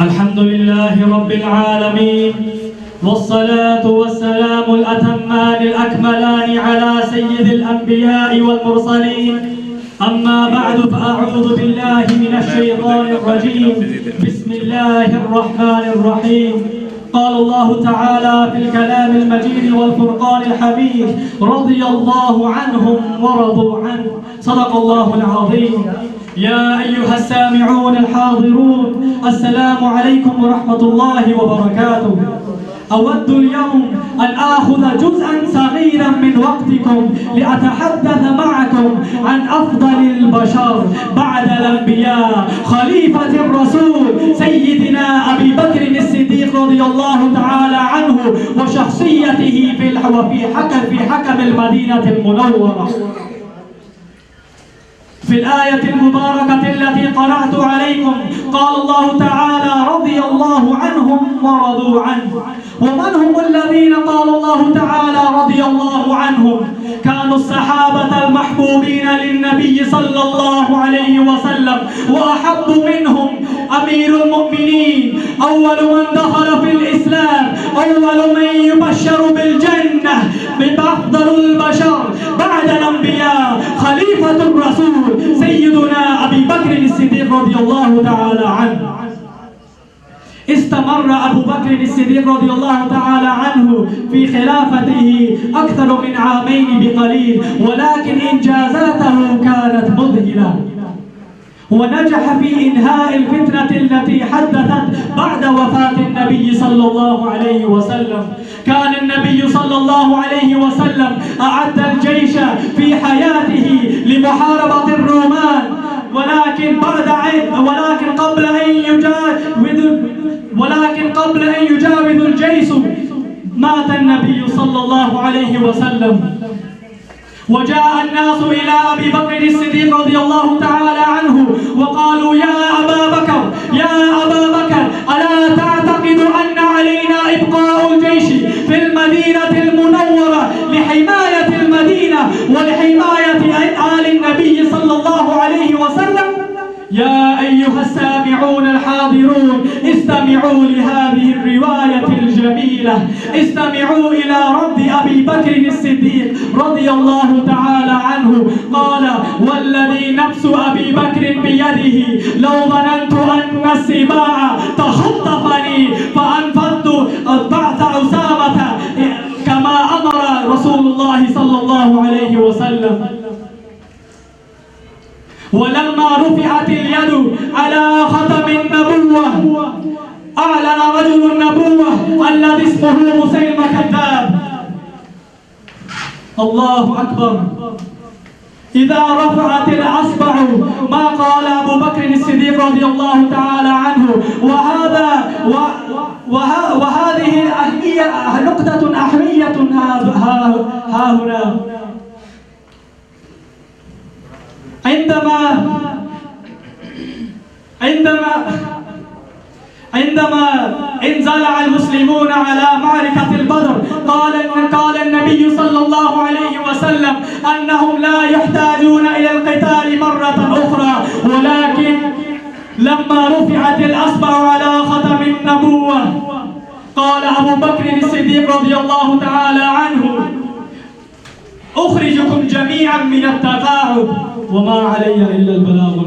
الحمد لله رب العالمين، والصلاة والسلام الأتمان الأكملان على سيد الأنبياء والمرسلين. أما بعد، فأعوذ بالله من الشيطان الرجيم. بسم الله الرحمن الرحيم. قال الله تعالى في الكلام المجيد والفرقان الحميد: رضي الله عنهم ورضوا عنه. صدق الله العظيم. يا أيها السامعون الحاضرون، السلام عليكم ورحمة الله وبركاته. أود اليوم أن آخذ جزءا صغيرا من وقتكم لأتحدث معكم عن أفضل البشر بعد الأنبياء، خليفة الرسول سيدنا أبي بكر الصديق رضي الله تعالى عنه، وشخصيته في حكم المدينة المنورة. في الآية المباركة التي قرأت عليكم قال الله تعالى: رضي الله عنهم ورضوا عنه. ومن هم الذين قال الله تعالى رضي الله عنهم؟ كانوا الصحابة المحبوبين للنبي صلى الله عليه وسلم، وأحب منهم أمير المؤمنين، أول من دخل في الإسلام، أول من يبشر بالجنة، بأفضل البشر بعد الأنبياء، خليفة الرسول سيدنا أبي بكر الصديق رضي الله تعالى عنه. استمر أبو بكر الصديق رضي الله تعالى عنه في خلافته أكثر من عامين بقليل، ولكن إنجازاته كانت مذهلة، ونجح في إنهاء الفتنة التي حدثت بعد وفاة النبي صلى الله عليه وسلم. كان النبي صلى الله عليه وسلم أعد الجيش في حياته لمحاربة الرومان، ولكن قبل أن يجاوز الجيش مات النبي صلى الله عليه وسلم. وجاء الناس إلى أبي بكر الصديق رضي الله تعالى عنه وقالوا: يا أبا بكر، ألا تعتقد أن علينا إبقاء الجيش في المدينة المنورة لحماية المدينة ولحماية آل النبي صلى الله عليه وسلم؟ يا أيها السامعون الحاضرون، استمعوا لهذه الرواية الجميلة، استمعوا إلى رد أبي بكر الصديق رضي الله تعالى عنه. قال: والذي نفس أبي بكر بيده لو ظننت أن السباع تخطفني فأنفذت بعث أسامة كما أمر رسول الله صلى الله عليه وسلم. ولما رفعت اليد على ختم النبوة، أعلن رجل النبوة الذي اسمه مسيلمة كذاب. الله أكبر. إذا رفعت الأصبع ما قال أبو بكر الصديق رضي الله تعالى عنه. وهذه نقطة أهمية ها هنا. عندما انزلع المسلمون على معركة البدر، قال النبي صلى الله عليه وسلم أنهم لا يحتاجون إلى القتال مرة أخرى، ولكن لما رفعت الأصبع على ختم النبوة قال أبو بكر الصديق رضي الله تعالى عنه: أخرجكم جميعا من التقاعد وما علي إلا البلاغ